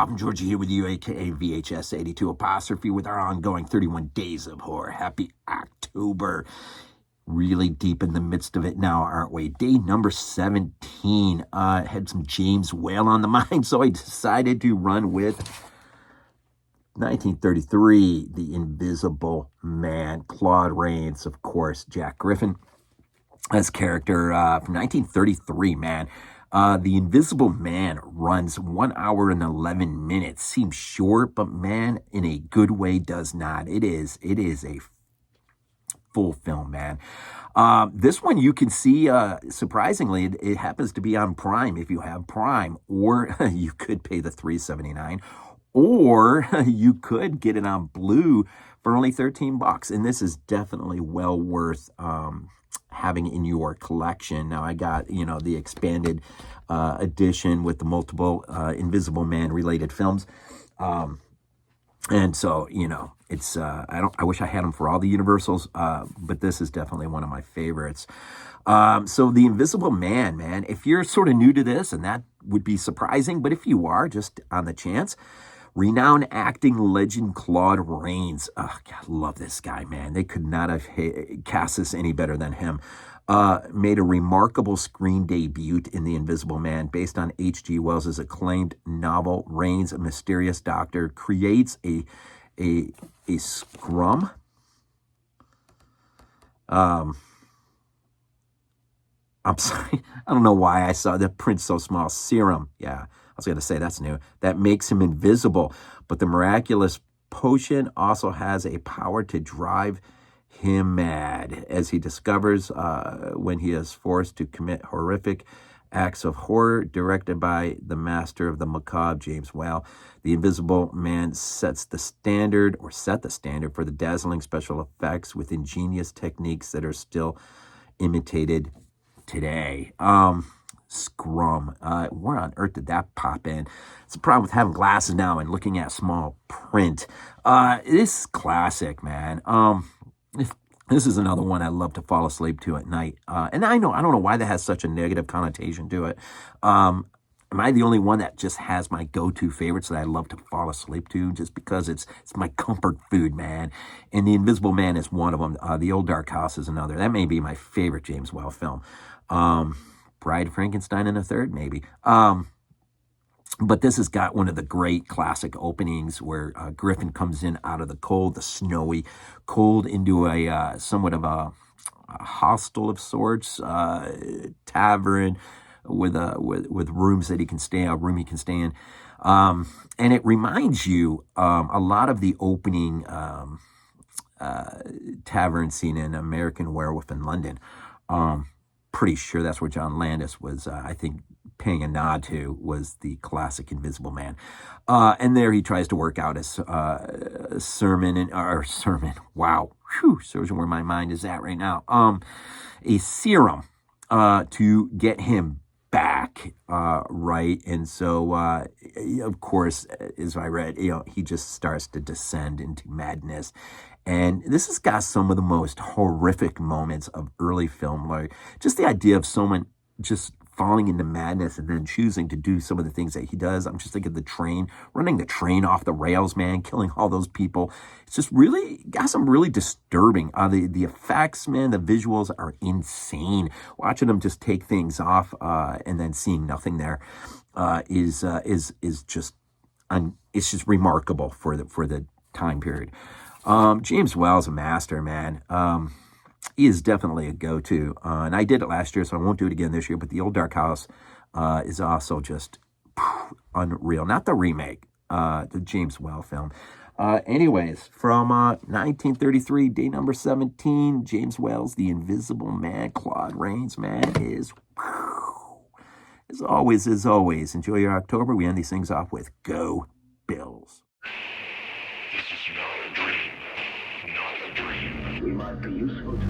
from Georgia here with you, aka VHS82 apostrophe, with our ongoing 31 Days of Horror. Happy October. Really deep in the midst of it now, aren't we? Day number 17. Had some James Whale on the mind, so I decided to run with 1933, The Invisible Man. Claude Rains, of course, Jack Griffin as character from 1933, man. The Invisible Man runs 1 hour and 11 minutes. Seems short, but man, in a good way, does not. It is a full film, man. This one you can see, surprisingly, it happens to be on Prime if you have Prime, or you could pay the $3.79, or you could get it on Blue for only $13. And this is definitely well worth having in your collection. Now I got, the expanded edition with the multiple Invisible Man related films. And so, it's, I wish I had them for all the Universals, but this is definitely one of my favorites. So The Invisible Man, if you're sort of new to this, and that would be surprising, but if you are, just on the chance, renowned acting legend Claude Rains. Oh, God, love this guy, man. They could not have cast this any better than him. Made a remarkable screen debut in The Invisible Man based on H.G. Wells' acclaimed novel. Rains, a mysterious doctor, creates a scrum. I'm sorry. I don't know why I saw the print so small. Serum. Yeah, I was going to say that's new. That makes him invisible. But the miraculous potion also has a power to drive him mad, as he discovers when he is forced to commit horrific acts of horror directed by the master of the macabre, James Whale. The Invisible Man set the standard for the dazzling special effects with ingenious techniques that are still imitated today. Scrum. Where on earth did that pop in? It's a problem with having glasses now and looking at small print. This is classic, man. This is another one I love to fall asleep to at night. And I don't know why that has such a negative connotation to it. Am I the only one that just has my go-to favorites that I love to fall asleep to, just because it's my comfort food, man? And The Invisible Man is one of them. The Old Dark House is another. That may be my favorite James Whale film. Bride of Frankenstein and a third, maybe. But this has got one of the great classic openings where Griffin comes in out of the cold, the snowy cold, into a somewhat of a hostel of sorts, tavern with rooms that he can stay, a room he can stay in. And it reminds you a lot of the opening tavern scene in American Werewolf in London. Pretty sure that's where John Landis was, I think, paying a nod to, was the classic Invisible Man. And there he tries to work out his sermon. Wow. Whew, shows you where my mind is at right now. A serum to get him back, right? And so, of course, as I read, he just starts to descend into madness. And this has got some of the most horrific moments of early film, like just the idea of someone just falling into madness and then choosing to do some of the things that he does. I'm just thinking running the train off the rails, man, killing all those people. It's just really got some really disturbing. The effects, man, the visuals are insane. Watching him just take things off and then seeing nothing there is just it's just remarkable for the time period. James Whale's a master, man. He is definitely a go-to. And I did it last year, so I won't do it again this year. But The Old Dark House is also just unreal. Not the remake, the James Whale film. Anyways, from 1933, day number 17, James Whale's The Invisible Man. Claude Rains, man, is... As always, enjoy your October. We end these things off with Go Bills. This is not a dream. Not a dream. We might be useful to